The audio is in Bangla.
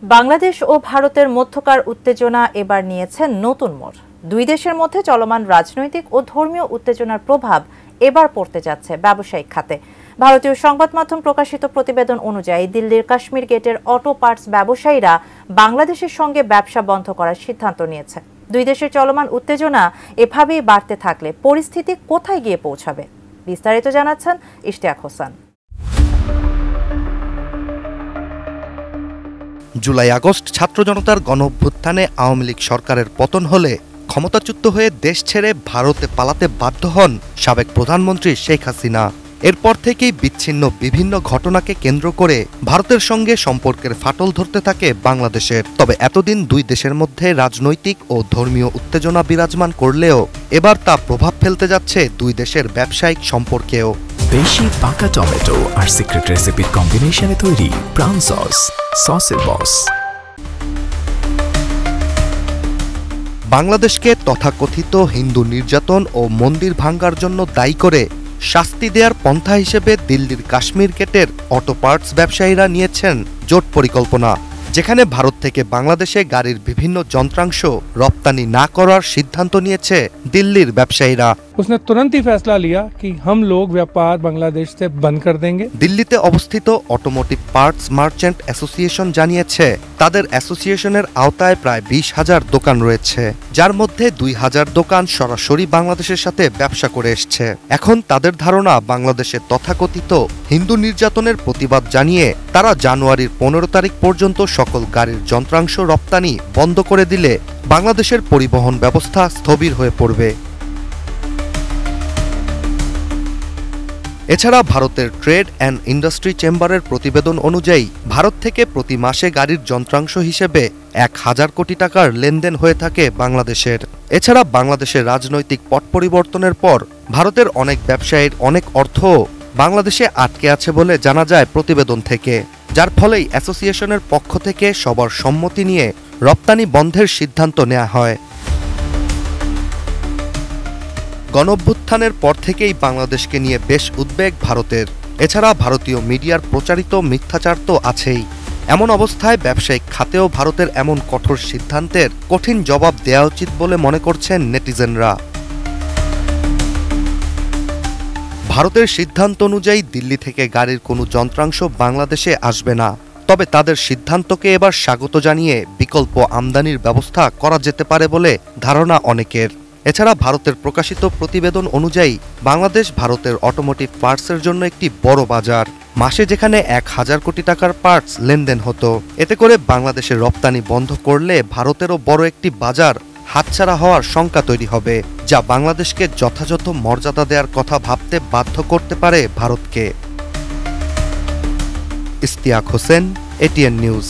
বাংলাদেশ ও ভারতের মধ্যকার উত্তেজনা এবার নিয়েছে নতুন মোড়। দুই দেশের মধ্যে চলমান রাজনৈতিক ও ধর্মীয় উত্তেজনার প্রভাব এবার পড়তে যাচ্ছে ব্যবসায়িক খাতে। ভারতীয় সংবাদ মাধ্যম প্রকাশিত প্রতিবেদন অনুযায়ী দিল্লির কাশ্মীর গেটের অটো পার্টস ব্যবসায়ীরা বাংলাদেশের সঙ্গে ব্যবসা বন্ধ করার সিদ্ধান্ত নিয়েছে। দুই দেশের চলমান উত্তেজনা এভাবেই বাড়তে থাকলে পরিস্থিতি কোথায় গিয়ে পৌঁছাবে, বিস্তারিত জানাচ্ছেন ইশতিয়াক হোসেন। জুলাই আগস্ট ছাত্র জনতার গণঅভ্যুত্থানে আওয়ামী লীগ সরকারের পতন হলে ক্ষমতাচ্যুত হয়ে দেশ ছেড়ে ভারতে পালাতে বাধ্য হন সাবেক প্রধানমন্ত্রী শেখ হাসিনা। এরপর থেকেই বিচ্ছিন্ন বিভিন্ন ঘটনাকে কেন্দ্র করে ভারতের সঙ্গে সম্পর্কের ফাটল ধরতে থাকে বাংলাদেশের। তবে এতদিন দুই দেশের মধ্যে রাজনৈতিক ও ধর্মীয় উত্তেজনা বিরাজমান করলেও এবার তা প্রভাব ফেলতে যাচ্ছে দুই দেশের ব্যবসায়িক সম্পর্কেও। বেশি পাকা টমেটো আর সিক্রেট রেসিপির কম্বিনেশনে তৈরি ব্রাউন সসের বস। বাংলাদেশকে তথাকথিত হিন্দু নির্যাতন ও মন্দির ভাঙ্গার জন্য দায়ী করে শাস্তি দেওয়ার পন্থা হিসেবে দিল্লির কাশ্মীর গেটের অটো পার্টস ব্যবসায়ীরা নিয়েছেন জোট পরিকল্পনা, যেখানে ভারত থেকে বাংলাদেশে গাড়ির বিভিন্ন যন্ত্রাংশ রপ্তানি না করার সিদ্ধান্ত নিয়েছে দিল্লির ব্যবসায়ীরা। उसने तुरंत ही फैसला लिया कि हम लोग व्यापार बांग्लादेश से बंद कर देंगे। দিল্লিতে অবস্থিত অটোমোটিভ পার্টস মার্চেন্ট অ্যাসোসিয়েশন জানিয়েছে তাদের অ্যাসোসিয়েশনের আওতায় প্রায় 20,000 দোকান রয়েছে, যার মধ্যে 2,000 দোকান সরাসরি বাংলাদেশের সাথে ব্যবসা করে এসছে। এখন তাদের ধারণা বাংলাদেশের তথাকথিত হিন্দু নির্যাতনের প্রতিবাদ জানিয়ে তারা জানুয়ারির 15 তারিখ পর্যন্ত সকল গাড়ির যন্ত্রাংশ রপ্তানি বন্ধ করে দিলে বাংলাদেশের পরিবহন ব্যবস্থা স্থবির হয়ে পড়বে। এছাড়া ভারতের ট্রেড অ্যান্ড ইন্ডাস্ট্রি চেম্বারের প্রতিবেদন অনুযায়ী ভারত থেকে প্রতি মাসে গাড়ির যন্ত্রাংশ হিসেবে 1,000 কোটি টাকার লেনদেন হয়ে থাকে বাংলাদেশের। এছাড়া বাংলাদেশের রাজনৈতিক পট পরিবর্তনের পর ভারতের অনেক ব্যবসায়ীর অনেক অর্থ বাংলাদেশে আটকে আছে বলে জানা যায় প্রতিবেদন থেকে, যার ফলেই অ্যাসোসিয়েশনের পক্ষ থেকে সবার সম্মতি নিয়ে রপ্তানি বন্ধের সিদ্ধান্ত নেওয়া হয়। গণঅভ্যুত্থানের পর থেকেই বাংলাদেশকে নিয়ে বেশ উদ্বেগ ভারতের। এছাড়া ভারতীয় মিডিয়ার প্রচারিত মিথ্যাচার তো আছেই। এমন অবস্থায় ব্যবসায়িক খাতেও ভারতের এমন কঠোর সিদ্ধান্তের কঠিন জবাব দেওয়া উচিত বলে মনে করছেন নেটিজেনরা। ভারতের সিদ্ধান্ত অনুযায়ী দিল্লি থেকে গাড়ির কোনো যন্ত্রাংশ বাংলাদেশে আসবে না, তবে তাদের সিদ্ধান্তকে এবার স্বাগত জানিয়ে বিকল্প আমদানির ব্যবস্থা করা যেতে পারে বলে ধারণা অনেকের। এছাড়া ভারতের প্রকাশিত প্রতিবেদন অনুযায়ী বাংলাদেশ ভারতের অটোমোটিভ পার্টসের জন্য একটি বড় বাজার। মাসে যেখানে 1,000 কোটি টাকার পার্টস লেনদেন হতো, এতে করে বাংলাদেশের রপ্তানি বন্ধ করলে ভারতেরও বড় একটি বাজার হাতছাড়া হওয়ার শঙ্কা তৈরি হবে, যা বাংলাদেশকে যথাযথ মর্যাদা দেওয়ার কথা ভাবতে বাধ্য করতে পারে ভারতকে। Ishtiaq Hossain, ATN news.